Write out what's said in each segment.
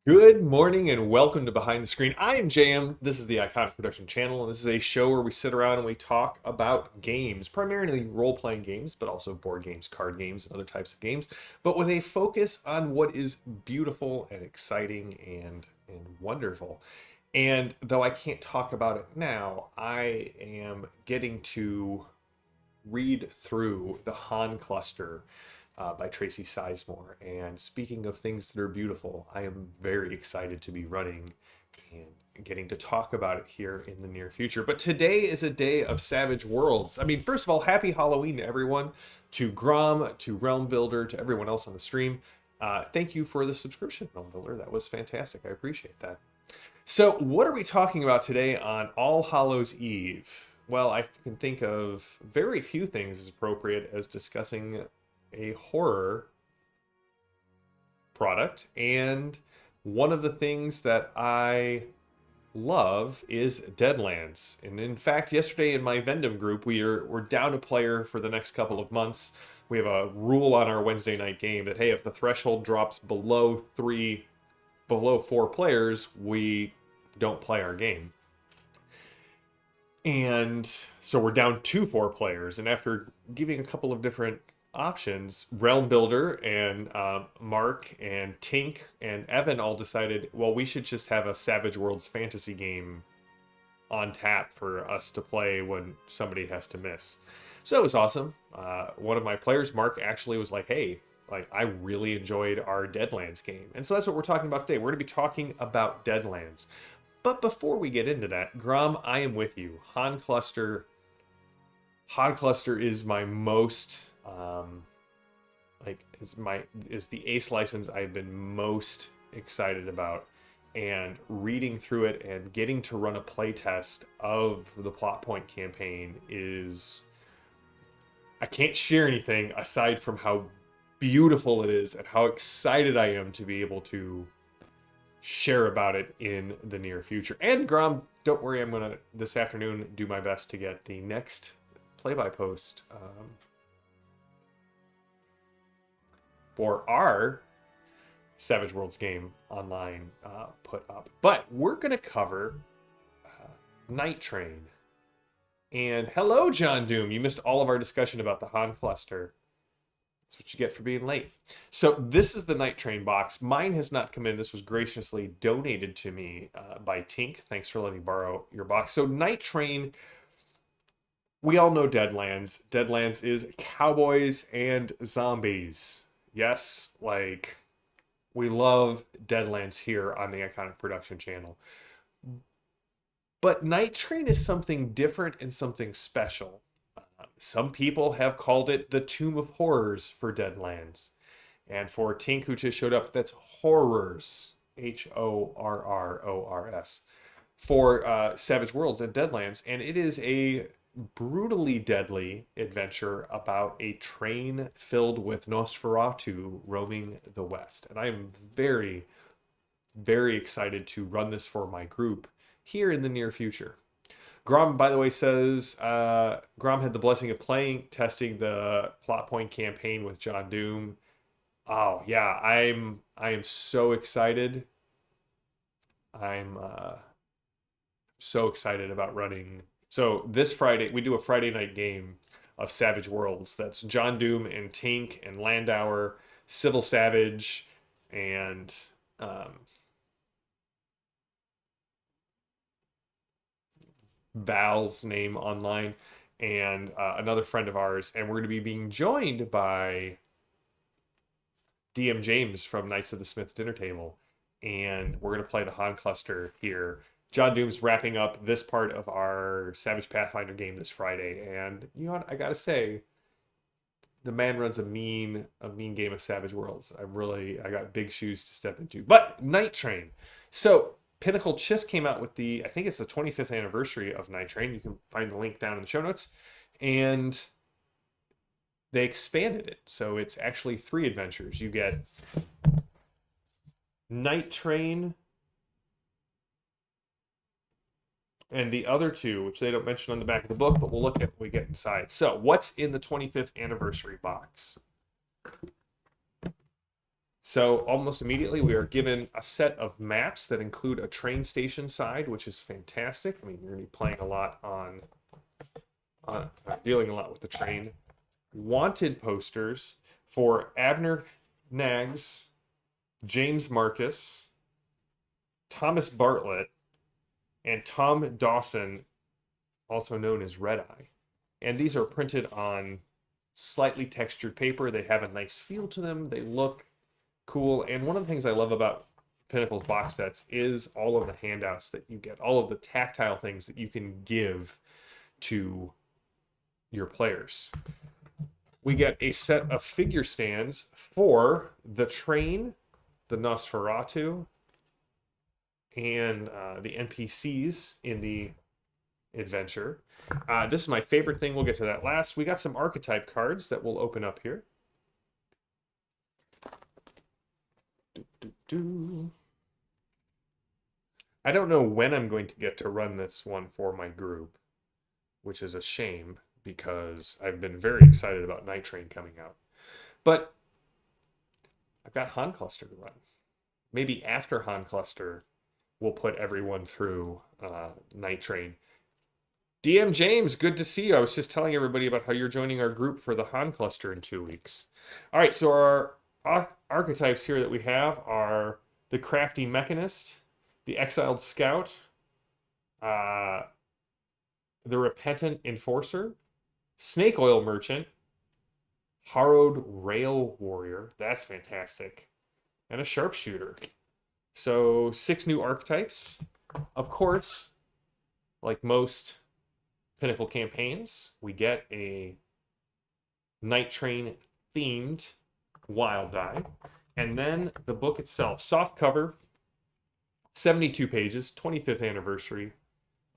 Good morning and welcome to Behind the Screen. I am JM. This is the Iconic Production channel, and this is a show where we sit around and we talk about games, primarily role-playing games, but also board games, card games, and other types of games, but with a focus on what is beautiful and exciting and wonderful. And though I can't talk about it now, I am getting to read through the Han Cluster by Tracy Sizemore. And speaking of things that are beautiful, I am very excited to be running and getting to talk about it here in the near future. But today is a day of Savage Worlds. I mean, first of all, happy Halloween to everyone, to Grom, to Realm Builder, to everyone else on the stream. Thank you for the subscription, Realm Builder. That was fantastic. I appreciate that. So, what are we talking about today on All Hallows Eve? Well, I can think of very few things as appropriate as discussing a horror product, and one of the things that I love is Deadlands. And in fact, yesterday in my Vendom group, we're down a player for the next couple of months. We have a rule on our Wednesday night game that, hey, if the threshold drops below 4 players, we don't play our game. And so we're down to 4 players, and after giving a couple of different options, Realm Builder and Mark and Tink and Evan all decided, well, we should just have a Savage Worlds fantasy game on tap for us to play when somebody has to miss. So it was awesome. One of my players, Mark, actually was like, hey, I really enjoyed our Deadlands game. And so that's what we're talking about today. We're going to be talking about Deadlands. But before we get into that, Grom, I am with you. Han Cluster is my most is the Ace license I've been most excited about, and reading through it and getting to run a playtest of the plot point campaign is, I can't share anything aside from how beautiful it is and how excited I am to be able to share about it in the near future. And Grom, don't worry, I'm gonna this afternoon do my best to get the next play-by-post for our Savage Worlds game online put up. But we're going to cover Night Train. And hello, John Doom. You missed all of our discussion about the Han Cluster. That's what you get for being late. So this is the Night Train box. Mine has not come in. This was graciously donated to me by Tink. Thanks for letting me borrow your box. So Night Train, we all know Deadlands. Deadlands is cowboys and zombies. Yes, we love Deadlands here on the Iconic Production channel. But Night Train is something different and something special. Some people have called it the Tomb of Horrors for Deadlands. And for Tink, who just showed up, that's Horrors, Horrors, for Savage Worlds and Deadlands. And it is a brutally deadly adventure about a train filled with Nosferatu roaming the West. And I'm very, very excited to run this for my group here in the near future. Grom, by the way, says Grom had the blessing of testing the plot point campaign with John Doom. Oh yeah, I am so excited. I'm so excited about running. So this Friday, we do a Friday night game of Savage Worlds. That's John Doom and Tink and Landauer, Civil Savage, and Val's name online, and another friend of ours. And we're going to be being joined by DM James from Knights of the Smith Dinner Table. And we're going to play the Han Cluster here. John Doom's wrapping up this part of our Savage Pathfinder game this Friday, and you know what? I gotta say, the man runs a mean game of Savage Worlds. I got big shoes to step into. But Night Train. So Pinnacle just came out with I think it's the 25th anniversary of Night Train. You can find the link down in the show notes, and they expanded it. So it's actually 3 adventures. You get Night Train, and the other 2, which they don't mention on the back of the book, but we'll look at when we get inside. So what's in the 25th anniversary box? So almost immediately we are given a set of maps that include a train station side, which is fantastic. I mean, you're going to be playing a lot dealing a lot with the train. Wanted posters for Abner Nags, James Marcus, Thomas Bartlett, and Tom Dawson, also known as Red Eye. And these are printed on slightly textured paper. They have a nice feel to them. They look cool. And one of the things I love about Pinnacle's box sets is all of the handouts that you get, all of the tactile things that you can give to your players. We get a set of figure stands for the train, the Nosferatu, and the NPCs in the adventure. This is my favorite thing. We'll get to that last. We got some archetype cards that we'll open up here. I don't know when I'm going to get to run this one for my group, which is a shame because I've been very excited about Night Train coming out. But I've got Han Cluster to run. Maybe after Han Cluster, we'll put everyone through Night Train. DM James, good to see you. I was just telling everybody about how you're joining our group for the Han Cluster in 2 weeks. All right, so our archetypes here that we have are the Crafty Mechanist, the Exiled Scout, the Repentant Enforcer, Snake Oil Merchant, Harrowed Rail Warrior, that's fantastic, and a Sharpshooter. So 6 new archetypes. Of course, like most Pinnacle campaigns, we get a Night Train themed wild die. And then the book itself, soft cover, 72 pages, 25th anniversary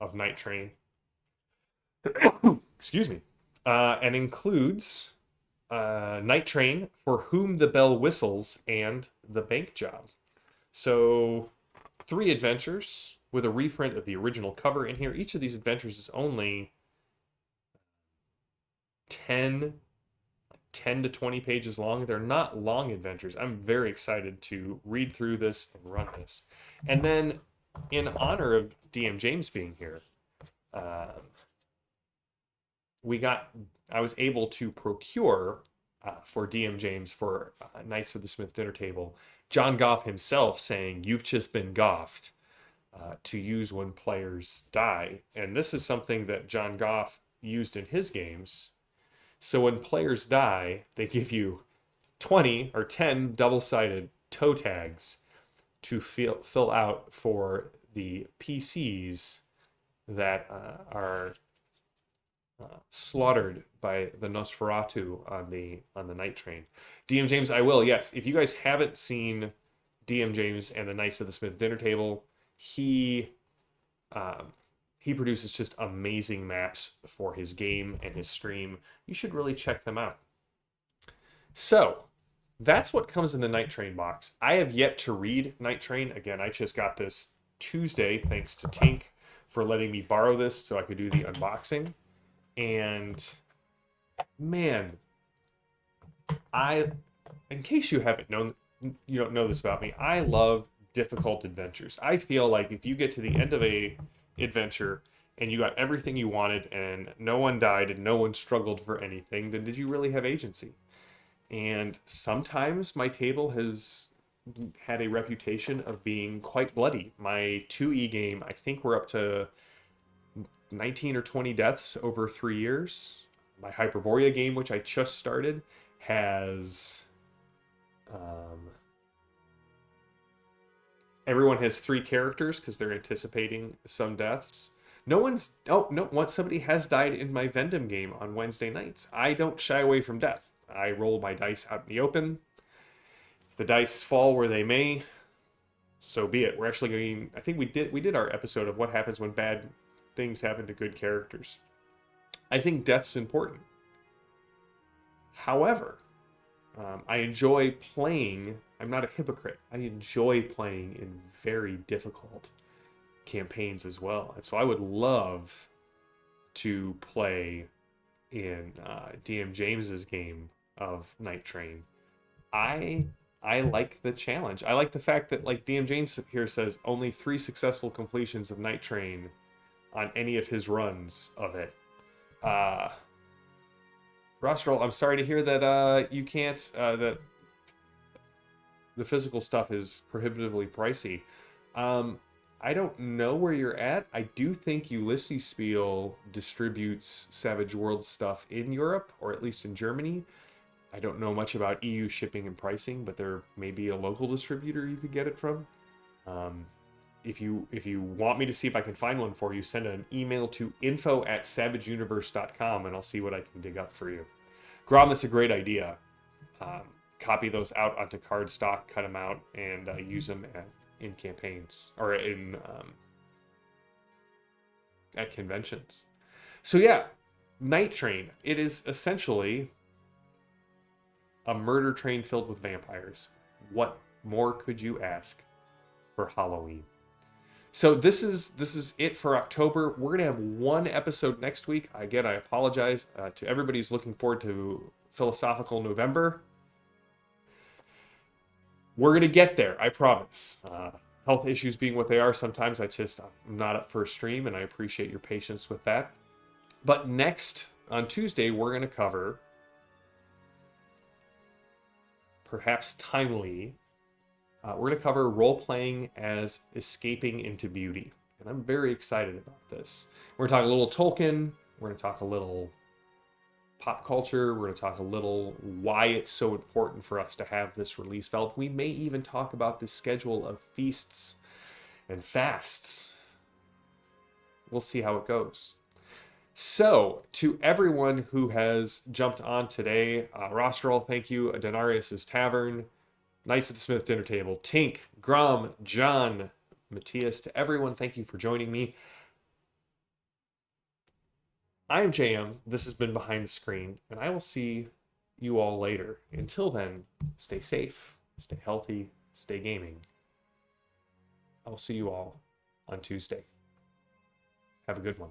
of Night Train. Excuse me. And includes Night Train, For Whom the Bell Whistles, and The Bank Job. So 3 adventures with a reprint of the original cover in here. Each of these adventures is only 10 to 20 pages long. They're not long adventures. I'm very excited to read through this and run this. And then, in honor of DM James being here, I was able to procure for DM James for Knights of the Smith Dinner Table, John Goff himself saying, "You've just been goffed," to use when players die. And this is something that John Goff used in his games. So when players die, they give you 20 or 10 double-sided toe tags to fill out for the PCs that are slaughtered by the Nosferatu on the Night Train. DM James, I will, yes. If you guys haven't seen DM James and the Knights of the Smith Dinner Table, he produces just amazing maps for his game and his stream. You should really check them out. So, that's what comes in the Night Train box. I have yet to read Night Train. Again, I just got this Tuesday, thanks to Tink for letting me borrow this so I could do the unboxing. And, man, in case you don't know this about me, I love difficult adventures. I feel like if you get to the end of a adventure and you got everything you wanted and no one died and no one struggled for anything, then did you really have agency? And sometimes my table has had a reputation of being quite bloody. My 2E game, I think we're up to 19 or 20 deaths over 3 years. My Hyperborea game, which I just started, has everyone has 3 characters because they're anticipating some deaths. Once somebody has died in my Vendom game on Wednesday nights. I don't shy away from death. I roll my dice out in the open. If the dice fall where they may, so be it. We're actually going, I think we did our episode of what happens when bad things happen to good characters. I think death's important. However, I enjoy playing. I'm not a hypocrite. I enjoy playing in very difficult campaigns as well. And so I would love to play in DM James's game of Night Train. I I like the challenge. I like the fact that, like, DM James here says, only 3 successful completions of Night Train on any of his runs of it. Rostrel, I'm sorry to hear that you can't, that the physical stuff is prohibitively pricey. I don't know where you're at. I do think Ulysses Spiel distributes Savage Worlds stuff in Europe, or at least in Germany. I don't know much about EU shipping and pricing, but there may be a local distributor you could get it from. If you want me to see if I can find one for you, send an email to info@savageuniverse.com and I'll see what I can dig up for you. Grom, that's a great idea. Copy those out onto cardstock, cut them out, and use them in campaigns or in at conventions. So yeah, Night Train. It is essentially a murder train filled with vampires. What more could you ask for Halloween? So this is it for October. We're gonna have one episode next week. Again, I apologize to everybody who's looking forward to Philosophical November. We're gonna get there, I promise. Health issues being what they are, sometimes I'm not up for a stream, and I appreciate your patience with that. But next on Tuesday, we're gonna cover, perhaps timely, we're going to cover role-playing as escaping into beauty. And I'm very excited about this. We're going to talk a little Tolkien. We're going to talk a little pop culture. We're going to talk a little why it's so important for us to have this release valve. We may even talk about the schedule of feasts and fasts. We'll see how it goes. So, to everyone who has jumped on today, Rostral, thank you. Denarius' Tavern, Knights of the Smith Dinner Table, Tink, Grom, John, Matthias, to everyone, thank you for joining me. I'm JM. This has been Behind the Screen, and I will see you all later. Until then, stay safe, stay healthy, stay gaming. I will see you all on Tuesday. Have a good one.